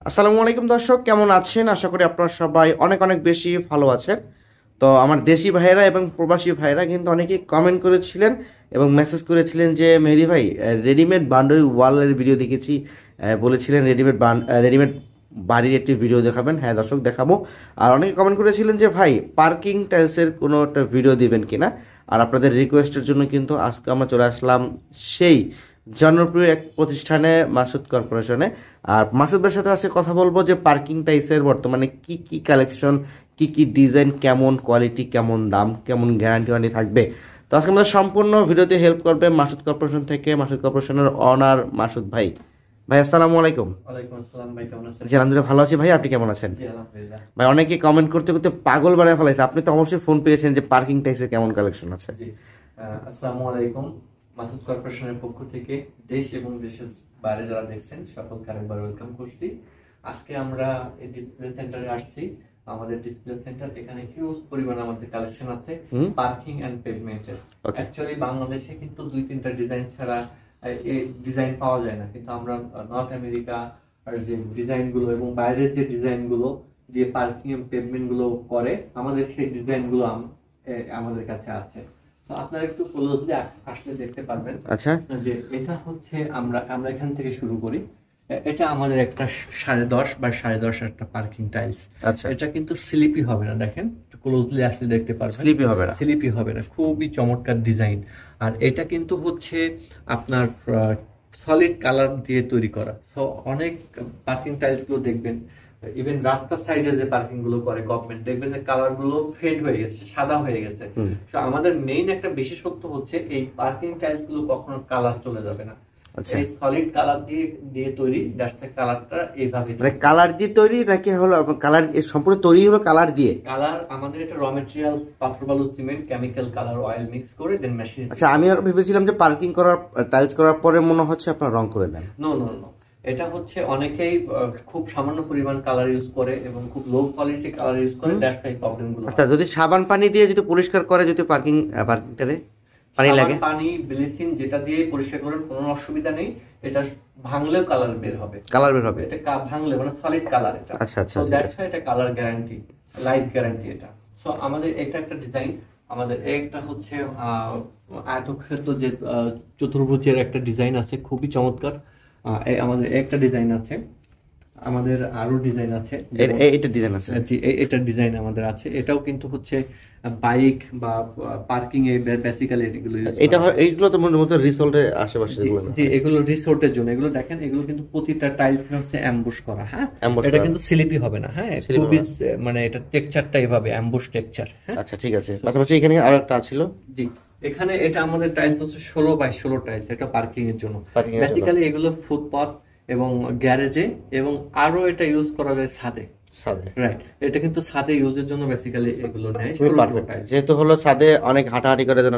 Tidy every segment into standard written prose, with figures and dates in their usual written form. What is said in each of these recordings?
আসসালামু আলাইকুম দর্শক, কেমন আছেন? আশা করি আপনারা সবাই অনেক অনেক বেশি ভালো আছেন। তো আমার দেশি ভাইয়েরা এবং প্রবাসী ভাইয়েরা কিন্তু অনেকেই কমেন্ট করেছিলেন এবং মেসেজ করেছিলেন যে মেহেদী ভাই, রেডিমেড বাউন্ডারি ওয়ালের ভিডিও দেখেছি, বলেছিলেন রেডিমেড বাড়ির একটি ভিডিও দেখাবেন। হ্যাঁ দর্শক, দেখাবো। আর অনেকে কমেন্ট করেছিলেন যে ভাই পার্কিং টাইলসের কোনো একটা ভিডিও দিবেন কিনা। আর আপনাদের রিকোয়েস্টের জন্য কিন্তু আজকে আমরা চলে আসলাম সেই জনপ্রিয় এক প্রতিষ্ঠানে, মাসুদ কর্পোরেশনে। আর মাসুদ ভাইয়ের সাথে আজকে কথা বলবো যে পার্কিং টাইলসের বর্তমানে কি কি কালেকশন, কি কি ডিজাইন, কেমন কোয়ালিটি, কেমন দাম, কেমন গ্যারান্টি ওয়ারেন্টি থাকবে। তো আজকে আমাদের সম্পূর্ণ ভিডিওতে হেল্প করবে মাসুদ কর্পোরেশন থেকে মাসুদ কর্পোরেশনের অনার মাসুদ ভাই। ভাই আসসালামু আলাইকুম। ওয়ালাইকুম আসসালাম ভাই, কেমন আছেন? জি আলহামদুলিল্লাহ ভালো আছি ভাই, আপনি কেমন আছেন? জি আলহামদুলিল্লাহ। ভাই অনেকে কমেন্ট করতে করতে পাগল বানিয়ে ফেলাইছে, আপনি তো অবশ্যই ফোন পেয়েছেন যে পার্কিং টাইলসের কেমন কালেকশন আছে। জি আসসালামু আলাইকুম। মাসুদ কর্পোরেশনের পক্ষ থেকে দেশ এবং দেশের বাইরে যারা দেখছেন সকলকে আরেকবার ওয়েলকাম করছি। আজকে আমরা এই ডিসপ্লে সেন্টারে আসছি। আমাদের ডিসপ্লে সেন্টার, এখানে হিউজ পরিমাণ আমাদের কালেকশন আছে পার্কিং এন্ড পেভমেন্টের। অ্যাকচুয়ালি বাংলাদেশে কিন্তু দুই তিনটা ডিজাইন ছাড়া এই ডিজাইন পাওয়া যায় না, কিন্তু আমরা নর্থ আমেরিকা আর যে ডিজাইন গুলো এবং বাইরের যে ডিজাইন গুলো দিয়ে পার্কিং এন্ড পেভমেন্ট গুলো করে, আমাদের সেই ডিজাইন গুলো আমাদের কাছে আছে। তো আপনারা একটু ক্লোজলি আসলে দেখতে পারবেন। আচ্ছা, যে এটা হচ্ছে আমরা আমরা এখান থেকে শুরু করি। এটা আমাদের একটা 10.5 বাই 10.5 একটা পার্কিং টাইলস। আচ্ছা, এটা কিন্তু স্লিপি হবে না, দেখেন একটু ক্লোজলি আসলে দেখতে পারবেন। স্লিপি হবে না, স্লিপি হবে না, খুবই চমৎকার ডিজাইন। আর এটা কিন্তু হচ্ছে আপনার সলিড কালার দিয়ে তৈরি করা। তো অনেক পার্কিং টাইলস গুলো দেখবেন, ইভেন রাস্তার সাইডে যে পার্কিং গুলো করে গভর্নমেন্ট, দেখবেন যে কালার গুলো ফেড হয়ে গেছে, সাদা হয়ে গেছে। তো আমাদের মেইন একটা বিশেষত্ব হচ্ছে এই পার্কিং টাইলস গুলো কখনো কালার চলে যাবে না। আচ্ছা, এই সলিড কালার দিয়ে দিয়ে তৈরি, দ্যাটস কালারটা এইভাবে। মানে কালার দিয়ে তৈরি নাকি হলো কালার সম্পূর্ণ তৈরি হলো কালার দিয়ে? কালার আমাদের এটা র ম্যাটেরিয়াল পাথর বালু cement chemical colour oil mix করে দেন মেশিন। আচ্ছা, আমি আর ভেবেছিলাম যে পার্কিং করার টাইলস করার পরে মনে হচ্ছে আপনারা রং করে দেন। নো নো নো, এটা হচ্ছে অনেকেই খুব সামান্য পরিমাণ কালার ইউজ করে এবং খুব লো কোয়ালিটি কালার ইউজ করে, দ্যাটস এই প্রবলেম গুলো। আচ্ছা, যদি সাবান পানি দিয়ে যদি পরিষ্কার করে, যদি পার্কিংটারে পানি লাগে, পানি ব্লিচিং যেটা দিয়ে পরিষ্কার করেন কোনো অসুবিধা নেই। এটা ভাঙলেও কালার বের হবে, কালার বের হবে। এটা ভাঙলে মানে সলিড কালার এটা। আচ্ছা আচ্ছা, তো দ্যাটস এটা কালার গ্যারান্টি, লাইট গ্যারান্টি এটা। সো আমাদের এটা একটা ডিজাইন। আমাদের একটা হচ্ছে আয়তক্ষেত্র যে চতুর্ভুজের একটা ডিজাইন আছে, খুবই চমৎকার। আমাদের একটা ডিজাইন আছে, আমাদের আরো ডিজাইন আছে। এটা ডিজাইন আছে, জি এটা ডিজাইন আমাদের আছে। এটাও কিন্তু হচ্ছে বাইক বা পার্কিং এ বেসিক্যালি এগুলো ইউজ এটা এইগুলো তো মনে মতো রিসোর্টের আশেপাশে যেগুলো না। জি এগুলো রিসোর্টের জন্য। এগুলো দেখেন, এগুলো কিন্তু প্রতিটা টাইলস হচ্ছে অ্যাম্বুশ করা। হ্যাঁ, এটা কিন্তু স্লিপি হবে না। হ্যাঁ, খুবই মানে এটা টেক্সচারটা এইভাবে অ্যাম্বুশ টেক্সচার। হ্যাঁ আচ্ছা ঠিক আছে। পাশাপাশি এখানে আরো একটা ছিল। জি এখানে এটা আমাদের টাইলস হচ্ছে 16 বাই 16 টাইলস, এটা পার্কিং এর জন্য। বেসিক্যালি এগুলো ফুটপাথ এবং গ্যারেজে এবং আরো এটা ইউজ করা যায় ছাদে। রাইট, এটা কিন্তু ছাদে ইউজের জন্য বেসিক্যালি এগুলো নেয়। যেহেতু হলো ছাদে অনেক হাঁটাহাঁটি করে যেন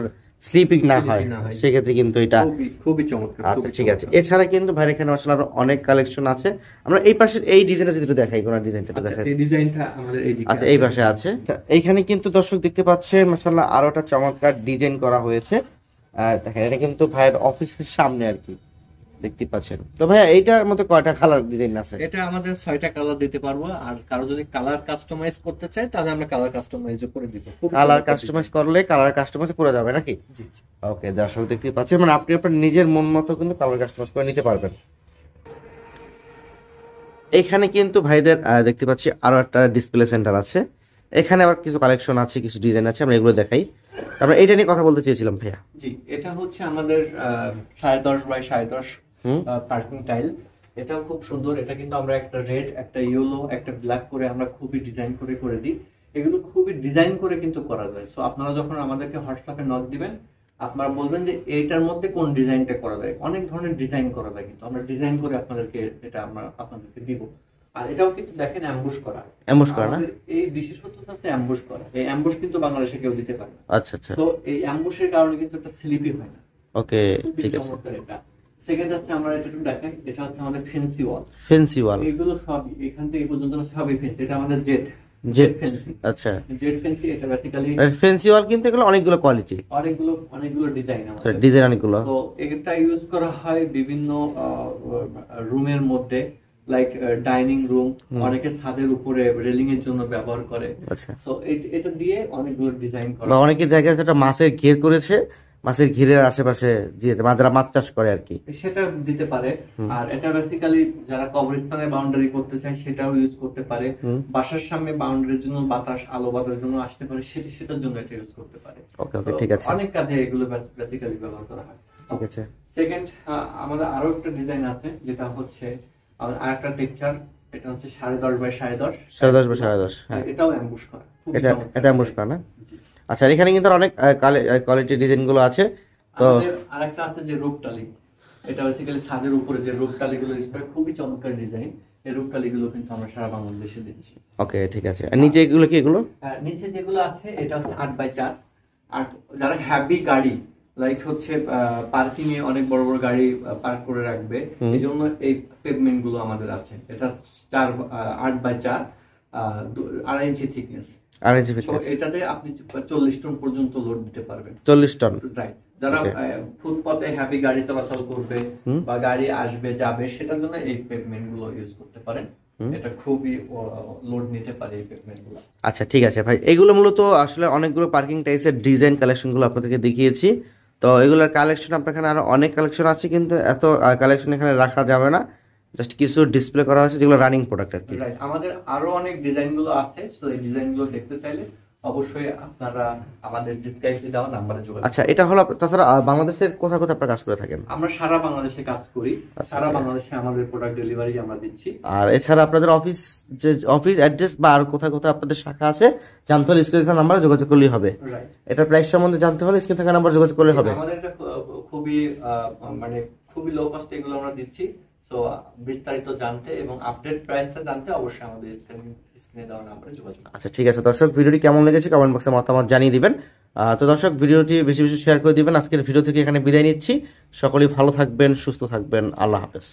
স্লিপিং না হয়, সেক্ষেত্রে কিন্তু এটা খুবই চমৎকার। আচ্ছা ঠিক আছে। এছাড়া কিন্তু ভাইয়ের এখানে আসলে আরো অনেক কালেকশন আছে। আমরা এই পাশের এই ডিজাইনটা যদি দেখাই, কোন ডিজাইনটা দেখাই? এই ডিজাইনটা আমাদের এইদিকে। আচ্ছা, এই পাশে আছে। এইখানে কিন্তু দর্শক দেখতে পাচ্ছেন মাশাআল্লাহ আরো একটা চমৎকার ডিজাইন করা হয়েছে। দেখেন এটা কিন্তু ভাইয়ের অফিসের সামনে আর কি দেখতে পাচ্ছেন। তো ভাইয়া এইটার মধ্যে কয়টা কালার ডিজাইন আছে? এটা আমাদের 6টা কালার দিতে পারবো। আর কারো যদি কালার কাস্টমাইজ করতে চায় তাহলে আমরা কালার কাস্টমাইজ করে দিব। কালার কাস্টমাইজ করলে কালার কাস্টমাইজ করা যাবে নাকি? জি ওকে, দর্শক দেখতে পাচ্ছেন মানে আপনি আপনার নিজের মন মতো কিন্তু কালার কাস্টমাইজ করে নিতে পারবেন। এখানে কিন্তু ভাইদের দেখতে পাচ্ছি আরো একটা ডিসপ্লে সেন্টার আছে। এখানে আবার কিছু কালেকশন আছে, কিছু ডিজাইন আছে, আমরা এগুলো দেখাই। তারপরে এইটা নিয়ে কথা বলতে চেয়েছিলাম ভাইয়া। জি এটা হচ্ছে আমাদের 10.5 বাই 10.5 পার্কিং টাইল। এটাও খুব সুন্দর। এটা কিন্তু আমরা একটা রেড, একটা ইয়েলো, একটা ব্ল্যাক করে আমরা খুবই ডিজাইন করে দিই। এগুলো খুবই ডিজাইন করে কিন্তু করা যায়। সো আপনারা যখন আমাদেরকে হোয়াটসঅ্যাপে নক দিবেন, আপনারা বলবেন যে এইটার মধ্যে কোন ডিজাইনটা করা যায়। অনেক ধরনের ডিজাইন করা যায়, কিন্তু আমরা ডিজাইন করে আপনাদেরকে এটা আমরা আপনাদেরকে দিব। আর এটাও কিন্তু দেখেন অ্যাম্বুশ করা না? এই বিশেষত্বটা আছে অ্যাম্বুশ করা। এই অ্যাম্বুশ কিন্তু বাংলাদেশে কেউ দিতে পারে না। আচ্ছা আচ্ছা। তো এই অ্যাম্বুশের কারণে কিন্তু এটা স্লিপি হয় না। ওকে ঠিক আছে। এটা সেকেন্ড আছে, আমরা এটা একটু দেখাই। এটা হচ্ছে আমাদের ফেন্সি ওয়াল। এগুলো সবই এখান থেকে পর্যন্ত সবই ফেন্সি। এটা আমাদের জেড ফেন্সি। আচ্ছা, জেড ফেন্সি। এটা বেসিক্যালি ফেন্সি ওয়াল কিন্তু এগুলো অনেকগুলো কোয়ালিটি, অনেকগুলো ডিজাইন আছে, ডিজাইন অনেকগুলো। তো এটা ইউজ করা হয় বিভিন্ন রুমের মধ্যে লাইক ডাইনিং রুম, অনেকে ছাদের উপরে রেলিং এর জন্য ব্যবহার করে। আচ্ছা, সো এটা দিয়ে অনেকগুলো ডিজাইন করা। বা অনেকে দেখা যাচ্ছে একটা মাছের ঘের করেছে, মাছের ঘেরের আশেপাশে দিয়ে যারা মাছ চাষ করে আর কি, সেটা দিতে পারে। আর এটা বেসিক্যালি যারা কবরস্থানে বাউন্ডারি করতে চায় সেটাও ইউজ করতে পারে। বাসার সামনে বাউন্ডারির জন্য বাতাস, আলো বাতাসের জন্য আসতে পারে, সেটার জন্য এটা ইউজ করতে পারে। ওকে ওকে, ঠিক আছে, অনেক কাজে এগুলো বেসিক্যালি ব্যবহার করা হয়। ঠিক আছে। সেকেন্ড, আমাদের আরো একটা ডিজাইন আছে, যেটা হচ্ছে আমাদের আরেকটা টেক্সচার। এটা হচ্ছে 10.5 বাই 10.5, 10.5 বাই 10.5, হ্যাঁ, এটাও অ্যাম্বুশ করা। এটা অ্যাম্বুশ করা না? আচ্ছা, এখানে কিন্তু অনেক কোয়ালিটি ডিজাইন গুলো আছে। তো আরেকটা আছে যে রূপটালি, এটা বেসিক্যালি ছাদের উপরে যে রূপটালি গুলো ইউজ করে, খুবই চমৎকার ডিজাইন। এই রূপটালি গুলো কিন্তু আমরা সারা বাংলাদেশে দিচ্ছি। ওকে, ঠিক আছে। আর নিচে এগুলো কি? এগুলো নিচে যেগুলো আছে এটা হচ্ছে 8 বাই 4। আর যারা হ্যাভি গাড়ি, লাইক হচ্ছে পার্কিং এ অনেক বড় বড় গাড়ি পার্ক করে রাখবে, এই জন্য এই পেভমেন্ট গুলো আমাদের আছে। এটা 8 বাই 4, 2.5 ইঞ্চি থিকনেস। এটাতে আপনি 40 টন পর্যন্ত লোড দিতে পারবেন। 40 টন, রাইট। যারা ফুটপাতে হ্যাভি গাড়ি চলাচল করবে বা গাড়ি আসবে যাবে, সেটার জন্য এই পেভমেন্ট গুলো ইউজ করতে পারেন। এটা খুবই লোড নিতে পারে এই পেভমেন্ট গুলো। আচ্ছা, ঠিক আছে ভাই। এগুলো মূলত আসলে অনেকগুলো পার্কিং টাইপসের ডিজাইন কালেকশন গুলো আপনাদেরকে দেখিয়েছি। তো এগুলোর কালেকশন আপনার এখানে আরো অনেক কালেকশন আছে, কিন্তু এত কালেকশন এখানে রাখা যাবে না। জাস্ট কিছু ডিসপ্লে করা হয়েছে যেগুলো রানিং প্রোডাক্ট আর কি। রাইট, আমাদের আরো অনেক ডিজাইন গুলো আছে। সো এই ডিজাইন গুলো দেখতে চাইলে অবশ্যই আপনারা আমাদের ডিসক্রিপশনে দেওয়া নম্বরে যোগাযোগ। আচ্ছা, এটা হলো তাছাড়া বাংলাদেশের কোথায় কোথায় আপনারা কাজ করে থাকেন? আমরা সারা বাংলাদেশে কাজ করি। সারা বাংলাদেশে আমাদের প্রোডাক্ট ডেলিভারি আমরা দিচ্ছি। আর এছাড়া আপনাদের অফিস অ্যাড্রেস বা আর কোথায় কোথায় আপনাদের শাখা আছে জানতে হলে স্ক্রিনে থাকা নাম্বারে যোগাযোগ করলেই হবে। রাইট, এটা প্রাইস সম্বন্ধে জানতে হলে স্ক্রিনে থাকা নাম্বারে যোগাযোগ করলেই হবে। আমাদের এটা খুবই মানে খুবই লো কস্টে এগুলো আমরা দিচ্ছি। সো বিস্তারিত জানতে এবং আপডেট প্রাইসটা জানতে অবশ্যই আমাদের স্ক্রিনে দেওয়া নাম্বারে যোগাযোগ। আচ্ছা, ঠিক আছে দর্শক, ভিডিওটি কেমন লেগেছে কমেন্ট বক্সে মতামত জানিয়ে দিবেন। তো দর্শক, ভিডিওটি বেশি বেশি শেয়ার করে দিবেন। আজকের ভিডিও থেকে এখানে বিদায় নিচ্ছি। সকলেই ভালো থাকবেন, সুস্থ থাকবেন। আল্লাহ হাফেজ।